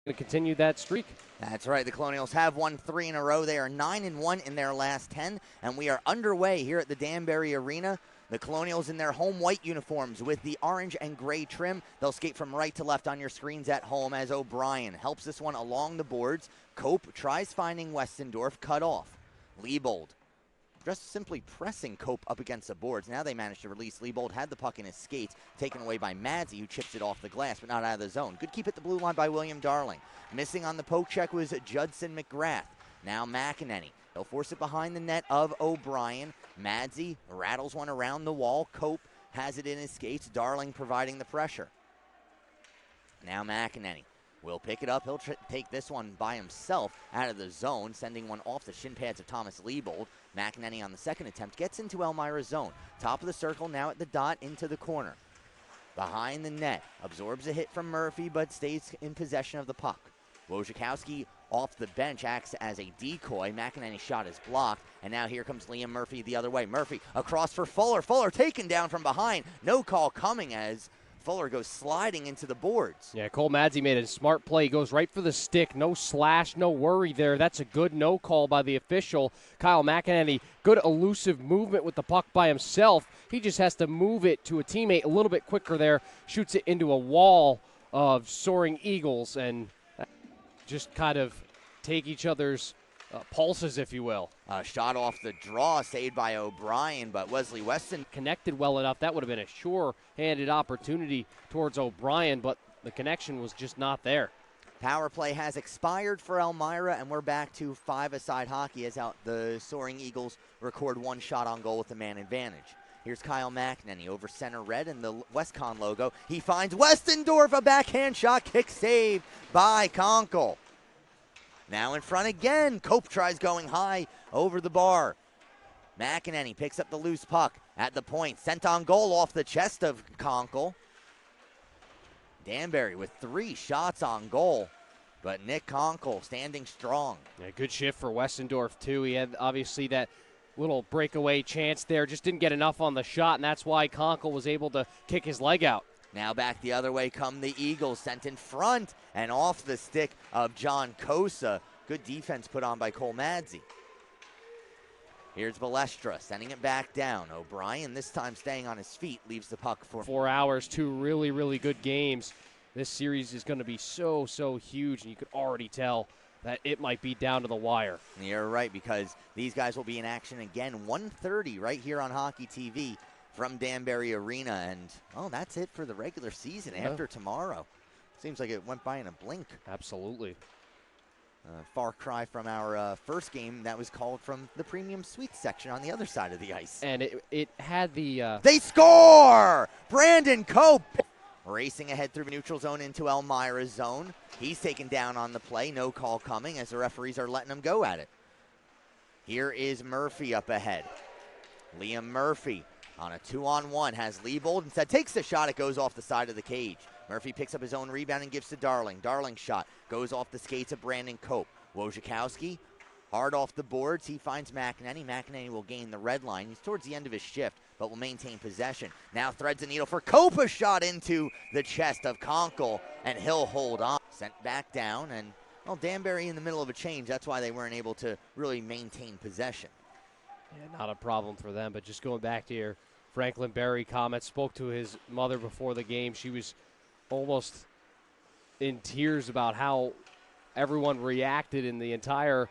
to continue that streak. That's right. The Colonials have won 3 in a row. They are 9-1 in their last 10, and we are underway here at the Danbury Arena. The Colonials in their home white uniforms with the orange and gray trim. They'll skate from right to left on your screens at home as O'Brien helps this one along the boards. Cope tries finding Westendorf, cut off. Liebold just simply pressing Cope up against the boards. Now they managed to release. Liebold had the puck in his skates, taken away by Madzi, who chips it off the glass, but not out of the zone. Good keep at the blue line by William Darling. Missing on the poke check was Judson McGrath. Now McEnany. He'll force it behind the net of O'Brien. Madzi rattles one around the wall. Cope has it in his skates. Darling providing the pressure. Now McEnany will pick it up. He'll take this one by himself out of the zone, sending one off the shin pads of Thomas Liebold. McEnany on the second attempt gets into Elmira's zone. Top of the circle now at the dot into the corner. Behind the net, absorbs a hit from Murphy but stays in possession of the puck. Wojciechowski off the bench acts as a decoy. McEnany's shot is blocked, and now here comes Liam Murphy the other way. Murphy across for Fuller. Fuller taken down from behind. No call coming as Fuller goes sliding into the boards. Yeah, Cole Madzi made a smart play. He goes right for the stick. No slash, no worry there. That's a good no call by the official. Kyle McEnany, good elusive movement with the puck by himself. He just has to move it to a teammate a little bit quicker there. Shoots it into a wall of soaring eagles and just kind of take each other's pulses, if you will. Shot off the draw, saved by O'Brien, but Wesley Weston connected well enough. That would have been a sure-handed opportunity towards O'Brien, but the connection was just not there. Power play has expired for Elmira, and we're back to five-a-side hockey as the Soaring Eagles record one shot on goal with the man advantage. Here's Kyle McEnany over center red and the WestCon logo. He finds Westendorf, a backhand shot, kick saved by Conkle. Now in front again. Cope tries going high over the bar. McEnany picks up the loose puck at the point. Sent on goal off the chest of Conkle. Danbury with 3 shots on goal, but Nick Conkle standing strong. Yeah, good shift for Westendorf, too. He had obviously that little breakaway chance there. Just didn't get enough on the shot, and that's why Conkle was able to kick his leg out. Now back the other way come the Eagles, sent in front and off the stick of John Cosa. Good defense put on by Cole Madzi. Here's Balestra sending it back down. O'Brien this time staying on his feet, leaves the puck for 4 hours. 2 really, really good games. This series is going to be so huge, and you could already tell that it might be down to the wire. You're right, because these guys will be in action again 1:30 right here on Hockey TV. From Danbury Arena, and that's it for the regular season. After tomorrow. Seems like it went by in a blink. Absolutely. Far cry from our first game that was called from the premium suites section on the other side of the ice. And it had the... They score! Brandon Cope racing ahead through the neutral zone into Elmira's zone. He's taken down on the play. No call coming as the referees are letting him go at it. Here is Murphy up ahead. Liam Murphy on a 2-on-1, has Liebold instead, takes the shot, it goes off the side of the cage. Murphy picks up his own rebound and gives to Darling. Darling's shot goes off the skates of Brandon Cope. Wojciechowski, hard off the boards, he finds McEnany. McEnany will gain the red line. He's towards the end of his shift, but will maintain possession. Now threads a needle for Cope, a shot into the chest of Conkle, and he'll hold on. Sent back down, and Danbury in the middle of a change, that's why they weren't able to really maintain possession. Yeah, not a problem for them, but just going back to your Franklin Berry comments, spoke to his mother before the game. She was almost in tears about how everyone reacted, and the entire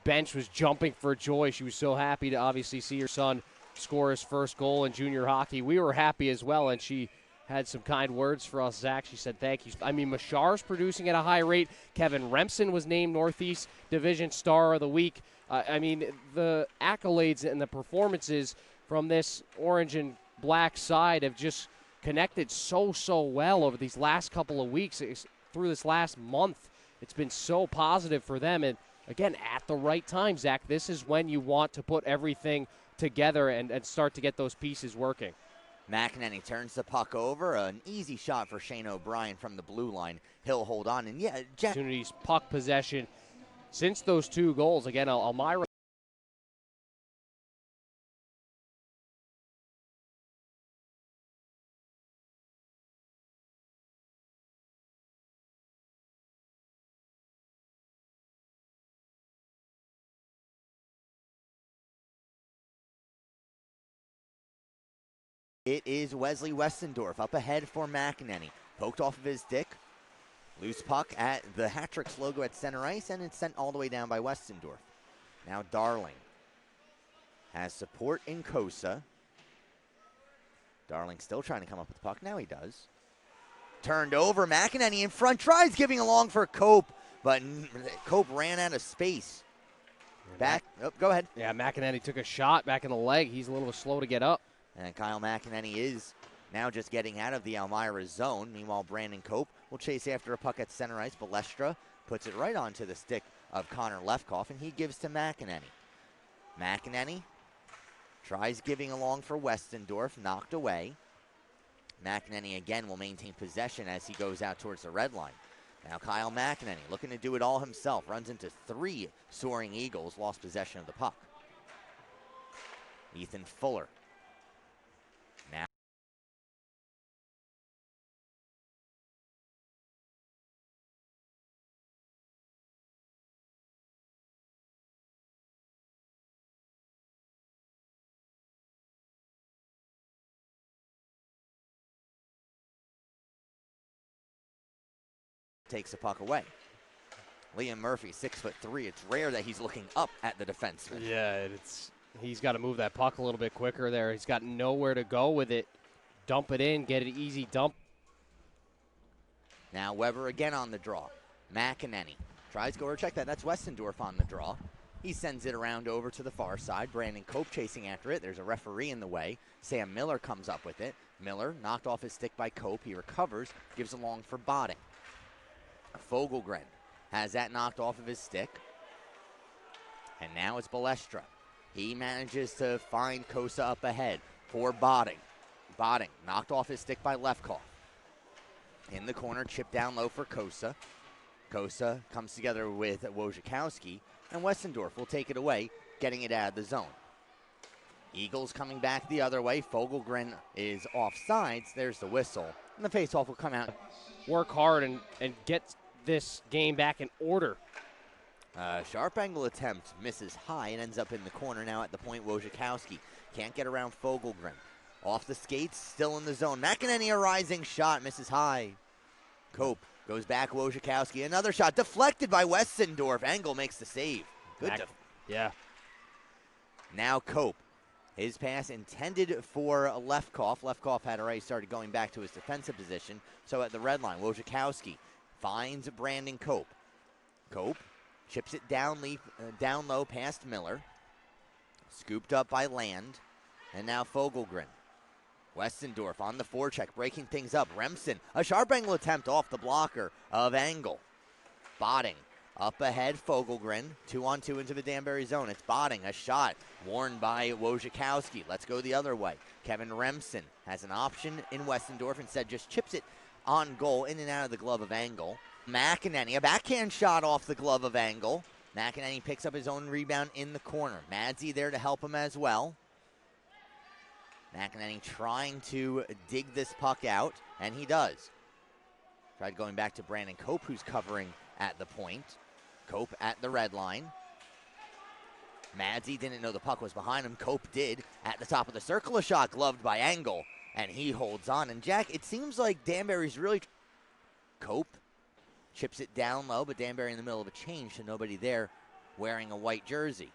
bench was jumping for joy. She was so happy to obviously see her son score his first goal in junior hockey. We were happy as well, and she had some kind words for us, Zach. She said thank you. I mean, Mashar's producing at a high rate. Kevin Remsen was named Northeast Division Star of the Week. I mean, the accolades and the performances from this orange and black side have just connected so well over these last couple of weeks. Through this last month, it's been so positive for them. And, again, at the right time, Zach, this is when you want to put everything together and start to get those pieces working. McEnany turns the puck over. An easy shot for Shane O'Brien from the blue line. He'll hold on. And, opportunities, puck possession. Since those 2 goals, again, Elmira It is Wesley Westendorf up ahead for McEnany. Poked off of his stick. Loose puck at the Hat-Tricks logo at center ice, and it's sent all the way down by Westendorf. Now Darling has support in Kosa. Darling still trying to come up with the puck. Now he does. Turned over. McEnany in front. Tries giving along for Cope, but Cope ran out of space. Back. Oh, go ahead. Yeah, McEnany took a shot back in the leg. He's a little slow to get up. And Kyle McEnany is now just getting out of the Elmira zone. Meanwhile, Brandon Cope will chase after a puck at center ice. Balestra puts it right onto the stick of Connor Lefkoff, and he gives to McEnany. McEnany tries giving along for Westendorf, knocked away. McEnany again will maintain possession as he goes out towards the red line. Now Kyle McEnany looking to do it all himself. Runs into 3 Soaring Eagles, lost possession of the puck. Ethan Fuller. Now takes the puck away. Liam Murphy, 6'3". It's rare that he's looking up at the defenseman. Yeah, he's got to move that puck a little bit quicker there. He's got nowhere to go with it. Dump it in, get an easy dump. Now Weber again on the draw. McEnany tries to go or check that. That's Westendorf on the draw. He sends it around over to the far side. Brandon Cope chasing after it. There's a referee in the way. Sam Miller comes up with it. Miller knocked off his stick by Cope. He recovers, gives along for Botting. Fogelgren has that knocked off of his stick. And now it's Balestra. He manages to find Kosa up ahead for Botting. Botting knocked off his stick by Lefkoff. In the corner, chip down low for Kosa. Kosa comes together with Wojciechowski, and Westendorf will take it away, getting it out of the zone. Eagles coming back the other way. Fogelgren is offsides. There's the whistle, and the faceoff will come out. Work hard and get this game back in order. Sharp angle attempt misses high and ends up in the corner. Now at the point, Wojciechowski can't get around Fogelgren. Off the skates, still in the zone. McEnany, a rising shot, misses high. Cope goes back, Wojciechowski. Another shot deflected by Westendorf. Engel makes the save. Good. Yeah. Now Cope. His pass intended for Lefkoff. Lefkoff had already started going back to his defensive position. So at the red line, Wojciechowski finds Brandon Cope. Cope chips it down low past Miller. Scooped up by Land. And now Fogelgren. Westendorf on the forecheck, breaking things up. Remsen, a sharp angle attempt off the blocker of Engel. Botting up ahead, Fogelgren. 2-on-2 into the Danbury zone. It's Botting, a shot warned by Wojciechowski. Let's go the other way. Kevin Remsen has an option in Westendorf. Instead, just chips it on goal, in and out of the glove of Engel. McEnany, a backhand shot off the glove of Engel. McEnany picks up his own rebound in the corner. Madsey there to help him as well. McEnany trying to dig this puck out, and he does. Tried going back to Brandon Cope, who's covering at the point. Cope at the red line. Madsey didn't know the puck was behind him. Cope did. At the top of the circle, a shot gloved by Engel, and he holds on. And Jack, it seems like Danbury's really... Cope chips it down low, but Danbury in the middle of a change, so nobody there wearing a white jersey.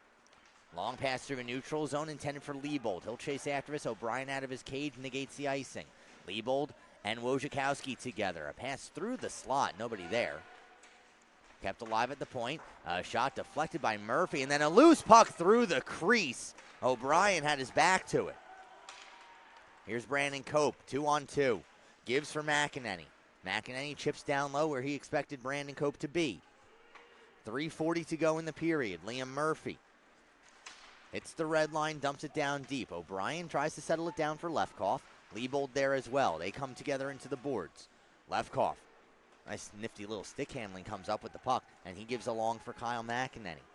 Long pass through a neutral zone intended for Liebold. He'll chase after us. O'Brien out of his cage negates the icing. Liebold and Wojciechowski together. A pass through the slot. Nobody there. Kept alive at the point. A shot deflected by Murphy. And then a loose puck through the crease. O'Brien had his back to it. Here's Brandon Cope. 2-on-2. Gives for McEnany. McEnany chips down low where he expected Brandon Cope to be. 3:40 to go in the period. Liam Murphy hits the red line, dumps it down deep. O'Brien tries to settle it down for Lefkoff. Liebold there as well. They come together into the boards. Lefkoff, nice nifty little stick handling, comes up with the puck, and he gives along for Kyle McEnany.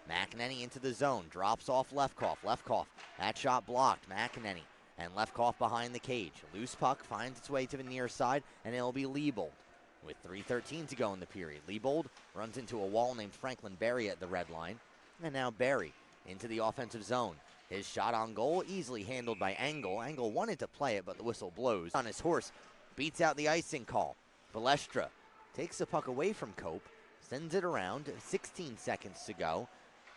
McEnany into the zone, drops off Lefkoff. Lefkoff, that shot blocked. McEnany and Lefkoff behind the cage. Loose puck finds its way to the near side, and it'll be Liebold. With 3:13 to go in the period. Liebold runs into a wall named Franklin Berry at the red line. And now Berry into the offensive zone. His shot on goal, easily handled by Engel. Engel wanted to play it, but the whistle blows. On his horse, beats out the icing call. Balestra takes the puck away from Cope, sends it around, 16 seconds to go.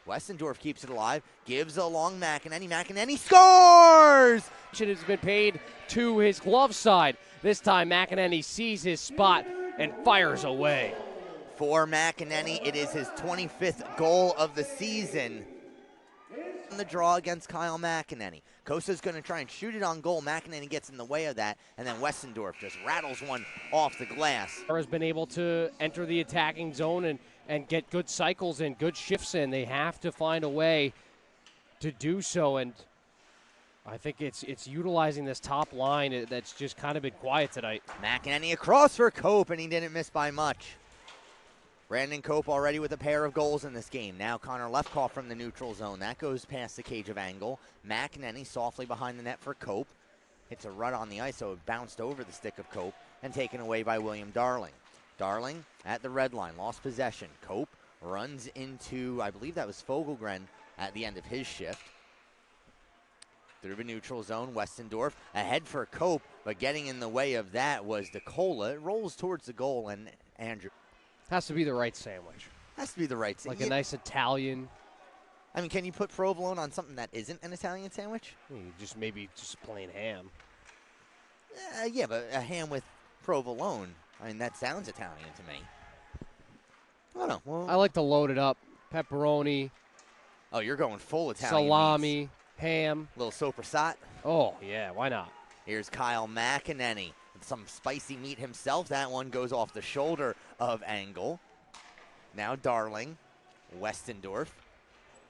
Westendorf keeps it alive, gives along McEnany. McEnany scores! Has been paid to his glove side. This time McEnany sees his spot and fires away. For McEnany, it is his 25th goal of the season. The draw against Kyle McEnany. Costa's going to try and shoot it on goal. McEnany gets in the way of that, and then Westendorf just rattles one off the glass. Has been able to enter the attacking zone and get good cycles and good shifts in. They have to find a way to do so, and I think it's utilizing this top line that's just kind of been quiet tonight. McEnany across for Cope, and he didn't miss by much. Brandon Cope already with a pair of goals in this game. Now Connor Lefkoff from the neutral zone. That goes past the cage of Engel. McEnany softly behind the net for Cope. Hits a run on the ice, so it bounced over the stick of Cope and taken away by William Darling. Darling at the red line, lost possession. Cope runs into, I believe that was Fogelgren at the end of his shift. Through the neutral zone, Westendorf ahead for Cope, but getting in the way of that was DeCola. It rolls towards the goal, and Andrew. Has to be the right sandwich. Has to be the right like a nice Italian. I mean, can you put provolone on something that isn't an Italian sandwich? Maybe just plain ham. Yeah, but a ham with provolone. I mean, that sounds Italian to me. I don't know. Well, I like to load it up. Pepperoni. Oh, you're going full Italian. Salami, meats. ham. Little sopressat. Oh, yeah, why not? Here's Kyle McEnany. Some spicy meat himself. That one goes off the shoulder of Engel. Now Darling, Westendorf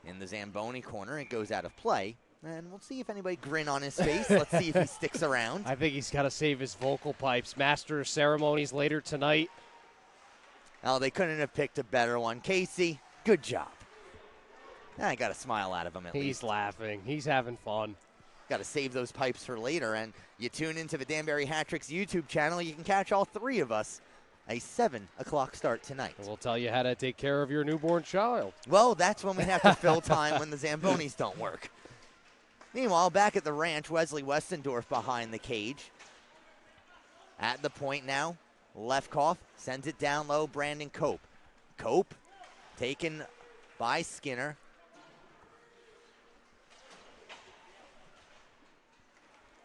in the Zamboni corner. It goes out of play. And we'll see if anybody grin on his face. Let's see if he sticks around. I think he's got to save his vocal pipes. Master of ceremonies later tonight. Oh, they couldn't have picked a better one. Casey, good job. I got a smile out of him at least. He's laughing. He's having fun. Got to save those pipes for later. And you tune into the Danbury Hat Tricks YouTube channel. You can catch all three of us. A 7 o'clock start tonight. We'll tell you how to take care of your newborn child. Well, that's when we have to fill time when the Zambonis don't work. Meanwhile, back at the ranch, Wesley Westendorf behind the cage. At the point now, Lefkoff sends it down low, Brandon Cope. Cope taken by Skinner.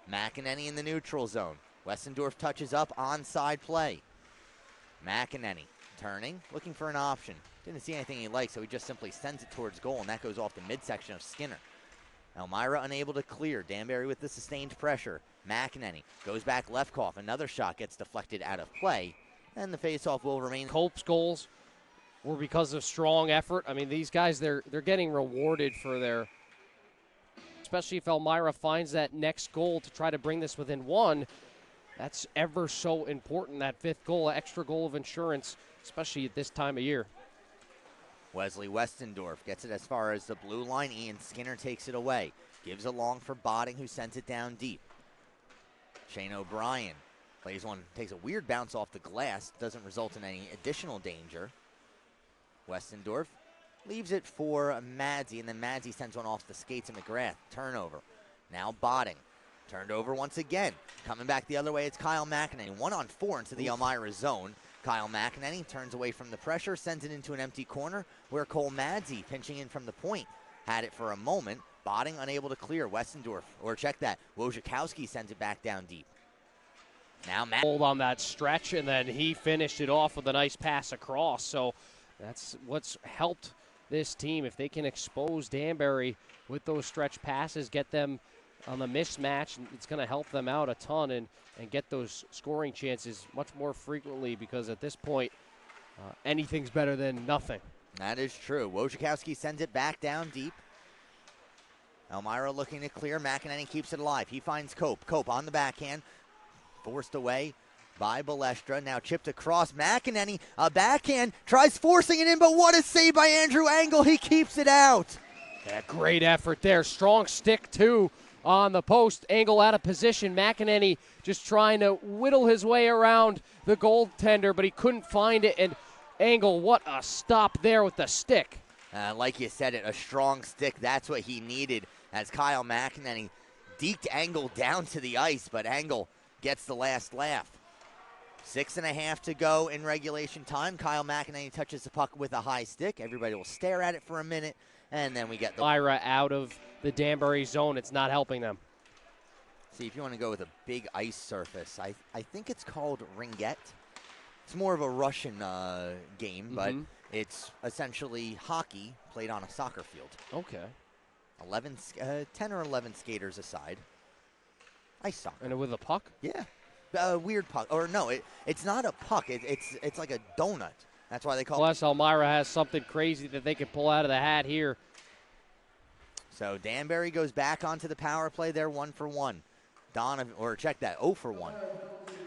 McEnany in the neutral zone. Westendorf touches up, onside play. McEnany turning, looking for an option. Didn't see anything he liked, so he just simply sends it towards goal, and that goes off the midsection of Skinner. Elmira unable to clear. Danbury with the sustained pressure. McEnany goes back Lefkoff. Another shot gets deflected out of play, and the faceoff will remain. Cope's goals were because of strong effort. I mean, these guys, they're getting rewarded for their, especially if Elmira finds that next goal to try to bring this within one. That's ever so important, that fifth goal, extra goal of insurance, especially at this time of year. Wesley Westendorf gets it as far as the blue line. Ian Skinner takes it away. Gives it long for Botting, who sends it down deep. Shane O'Brien plays one, takes a weird bounce off the glass. Doesn't result in any additional danger. Westendorf leaves it for Madzi, and then Madzi sends one off the skates of McGrath. Turnover. Now Botting. Turned over once again. Coming back the other way, it's Kyle McEnany. 1-on-4 into the Elmira zone. Kyle McEnany turns away from the pressure, sends it into an empty corner where Cole Madzi, pinching in from the point, had it for a moment. Botting unable to clear. Westendorf, or check that, Wojciechowski sends it back down deep. Now Matt. Hold on that stretch, and then he finished it off with a nice pass across. So that's what's helped this team. If they can expose Danbury with those stretch passes, get them on the mismatch, it's going to help them out a ton and get those scoring chances much more frequently, because at this point, anything's better than nothing. That is true. Wojciechowski sends it back down deep. Elmira looking to clear. McEnany keeps it alive. He finds Cope. Cope on the backhand. Forced away by Balestra. Now chipped across. McEnany, a backhand, tries forcing it in, but what a save by Andrew Engel. He keeps it out. Yeah, great effort there. Strong stick, too, on the post. Engel out of position. McEnany just trying to whittle his way around the goaltender, but he couldn't find it. And Engel, what a stop there with the stick. Like you said, a strong stick. That's what he needed as Kyle McEnany deked Engel down to the ice, but Engel gets the last laugh. 6.5 to go in regulation time. Kyle McEnany touches the puck with a high stick. Everybody will stare at it for a minute, and then we get the Myra out of the Danbury zone. It's not helping them. See, if you want to go with a big ice surface, I think it's called ringette. It's more of a Russian game, but it's essentially hockey played on a soccer field. Okay. 10 or 11 skaters aside. Ice soccer. And with a puck? Yeah. Weird puck. Or no, it's not a puck. It's like a donut. That's why they call Plus, Elmira has something crazy that they can pull out of the hat here. So Danbury goes back onto the power play there, 1 for 1. Donovan, or check that, 0 for 1.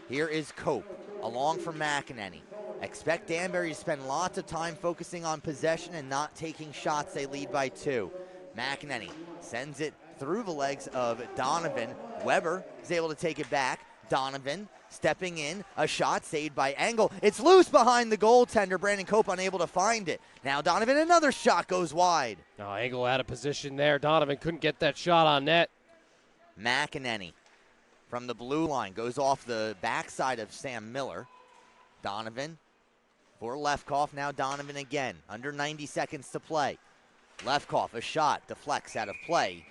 Here is Cope, along for McEnany. Expect Danbury to spend lots of time focusing on possession and not taking shots. They lead by 2. McEnany sends it through the legs of Donovan. Weber is able to take it back. Donovan stepping in, a shot saved by Engel. It's loose behind the goaltender. Brandon Cope unable to find it. Now Donovan, another shot goes wide. Oh, Engel out of position there. Donovan couldn't get that shot on net. McEnany from the blue line goes off the backside of Sam Miller. Donovan for Lefkoff. Now Donovan again. Under 90 seconds to play. Lefkoff, a shot, deflects out of play.